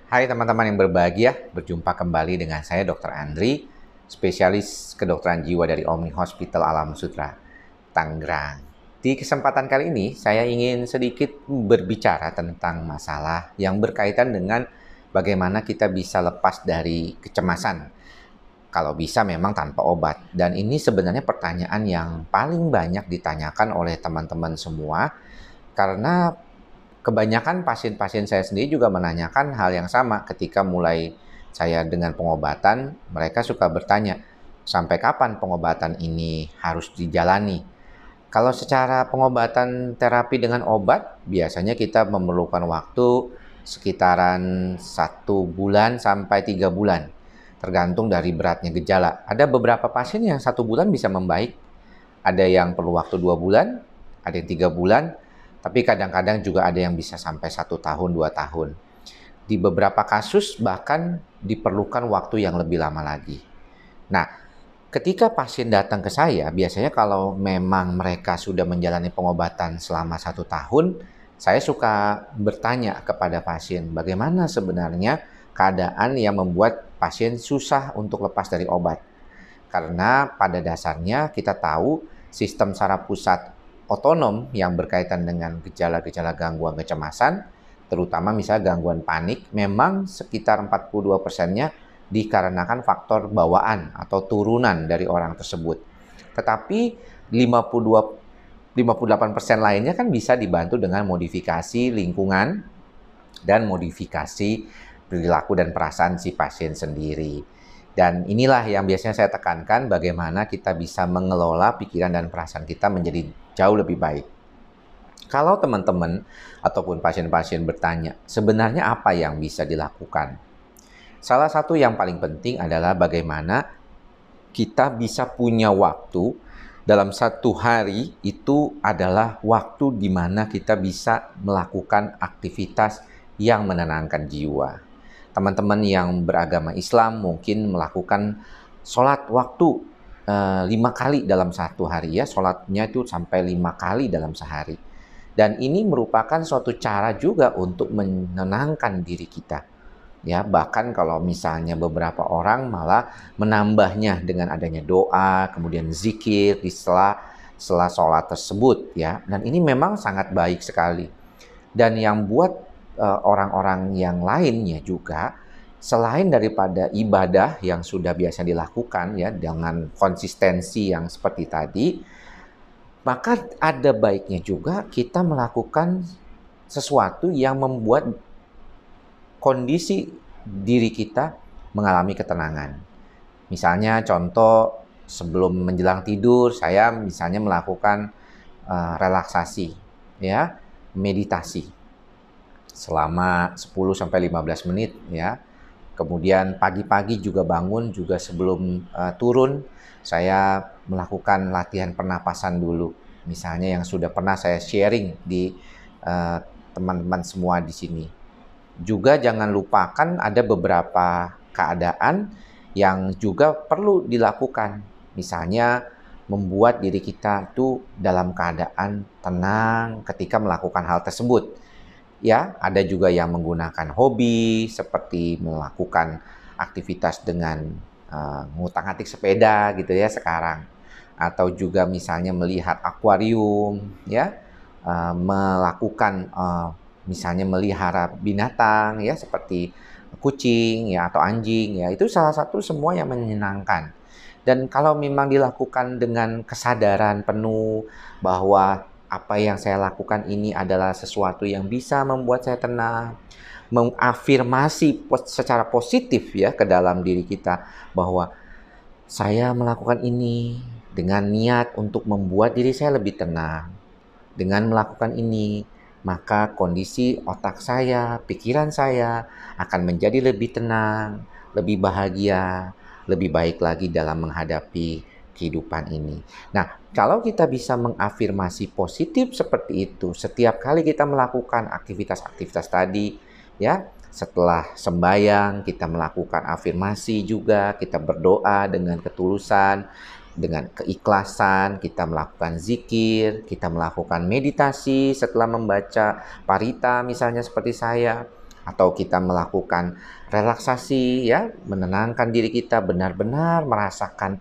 Hai teman-teman yang berbahagia, berjumpa kembali dengan saya Dr. Andri, spesialis kedokteran jiwa dari Omni Hospital Alam Sutra, Tangerang. Di kesempatan kali ini, saya ingin sedikit berbicara tentang masalah yang berkaitan dengan bagaimana kita bisa lepas dari kecemasan. Kalau bisa memang tanpa obat. Dan ini sebenarnya pertanyaan yang paling banyak ditanyakan oleh teman-teman semua, karena kebanyakan pasien-pasien saya sendiri juga menanyakan hal yang sama ketika mulai saya dengan pengobatan. Mereka suka bertanya, sampai kapan pengobatan ini harus dijalani? Kalau secara pengobatan terapi dengan obat, biasanya kita memerlukan waktu sekitaran 1 bulan sampai 3 bulan, tergantung dari beratnya gejala. Ada beberapa pasien yang 1 bulan bisa membaik, ada yang perlu waktu 2 bulan, ada yang 3 bulan, tapi kadang-kadang juga ada yang bisa sampai 1 tahun, 2 tahun. Di beberapa kasus bahkan diperlukan waktu yang lebih lama lagi. Nah, ketika pasien datang ke saya, biasanya kalau memang mereka sudah menjalani pengobatan selama 1 tahun, saya suka bertanya kepada pasien, bagaimana sebenarnya keadaan yang membuat pasien susah untuk lepas dari obat. Karena pada dasarnya kita tahu sistem saraf pusat otonom yang berkaitan dengan gejala-gejala gangguan kecemasan, terutama misalnya gangguan panik, memang sekitar 42%-nya dikarenakan faktor bawaan atau turunan dari orang tersebut. Tetapi 58% lainnya kan bisa dibantu dengan modifikasi lingkungan dan modifikasi perilaku dan perasaan si pasien sendiri. Dan inilah yang biasanya saya tekankan, bagaimana kita bisa mengelola pikiran dan perasaan kita menjadi jauh lebih baik. Kalau teman-teman ataupun pasien-pasien bertanya, sebenarnya apa yang bisa dilakukan? Salah satu yang paling penting adalah bagaimana kita bisa punya waktu dalam 1 hari. Itu adalah waktu di mana kita bisa melakukan aktivitas yang menenangkan jiwa. Teman-teman yang beragama Islam mungkin melakukan sholat waktu 5 kali dalam 1 hari, ya. Sholatnya itu sampai 5 kali dalam sehari. Dan ini merupakan suatu cara juga untuk menenangkan diri kita. Ya, bahkan kalau misalnya beberapa orang malah menambahnya dengan adanya doa, kemudian zikir di setelah sholat tersebut, ya. Dan ini memang sangat baik sekali. Dan yang buat orang-orang yang lainnya juga, selain daripada ibadah yang sudah biasa dilakukan ya dengan konsistensi yang seperti tadi, maka ada baiknya juga kita melakukan sesuatu yang membuat kondisi diri kita mengalami ketenangan. Misalnya contoh, sebelum menjelang tidur saya misalnya melakukan relaksasi, ya, meditasi selama 10-15 menit, ya. Kemudian pagi-pagi juga bangun juga sebelum turun, saya melakukan latihan pernapasan dulu. Misalnya yang sudah pernah saya sharing di teman-teman semua di sini. Juga jangan lupakan ada beberapa keadaan yang juga perlu dilakukan. Misalnya membuat diri kita itu dalam keadaan tenang ketika melakukan hal tersebut. Ya, ada juga yang menggunakan hobi seperti melakukan aktivitas dengan ngutak-ngatik sepeda gitu ya sekarang, atau juga misalnya melihat akuarium, ya, melakukan misalnya melihara binatang ya seperti kucing ya atau anjing ya, itu salah satu semua yang menyenangkan. Dan kalau memang dilakukan dengan kesadaran penuh bahwa apa yang saya lakukan ini adalah sesuatu yang bisa membuat saya tenang, mengafirmasi secara positif ya ke dalam diri kita bahwa saya melakukan ini dengan niat untuk membuat diri saya lebih tenang. Dengan melakukan ini, maka kondisi otak saya, pikiran saya akan menjadi lebih tenang, lebih bahagia, lebih baik lagi dalam menghadapi kehidupan ini. Nah, kalau kita bisa mengafirmasi positif seperti itu, setiap kali kita melakukan aktivitas-aktivitas tadi, ya, setelah sembahyang kita melakukan afirmasi juga, kita berdoa dengan ketulusan, dengan keikhlasan, kita melakukan zikir, kita melakukan meditasi setelah membaca parita misalnya seperti saya, atau kita melakukan relaksasi ya, menenangkan diri kita, benar-benar merasakan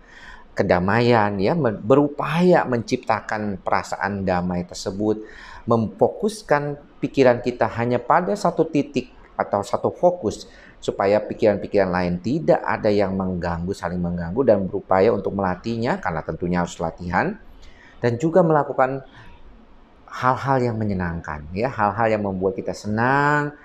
kedamaian ya, berupaya menciptakan perasaan damai tersebut, memfokuskan pikiran kita hanya pada satu titik atau satu fokus supaya pikiran-pikiran lain tidak ada yang mengganggu, saling mengganggu, dan berupaya untuk melatihnya karena tentunya harus latihan, dan juga melakukan hal-hal yang menyenangkan ya, hal-hal yang membuat kita senang,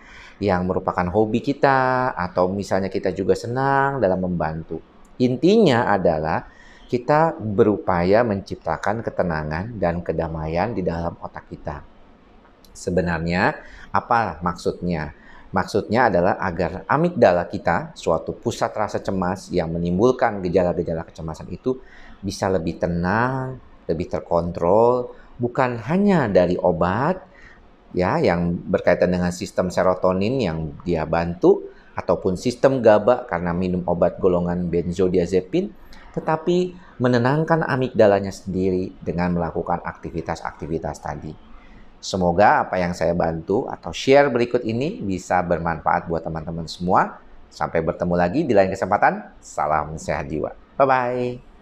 yang merupakan hobi kita, atau misalnya kita juga senang dalam membantu. Intinya adalah kita berupaya menciptakan ketenangan dan kedamaian di dalam otak kita. Sebenarnya apa maksudnya? Maksudnya adalah agar amigdala kita, suatu pusat rasa cemas yang menimbulkan gejala-gejala kecemasan itu, bisa lebih tenang, lebih terkontrol, bukan hanya dari obat ya yang berkaitan dengan sistem serotonin yang dia bantu, ataupun sistem GABA karena minum obat golongan benzodiazepin, tetapi menenangkan amigdalanya sendiri dengan melakukan aktivitas-aktivitas tadi. Semoga apa yang saya bantu atau share berikut ini bisa bermanfaat buat teman-teman semua. Sampai bertemu lagi di lain kesempatan. Salam sehat jiwa. Bye-bye.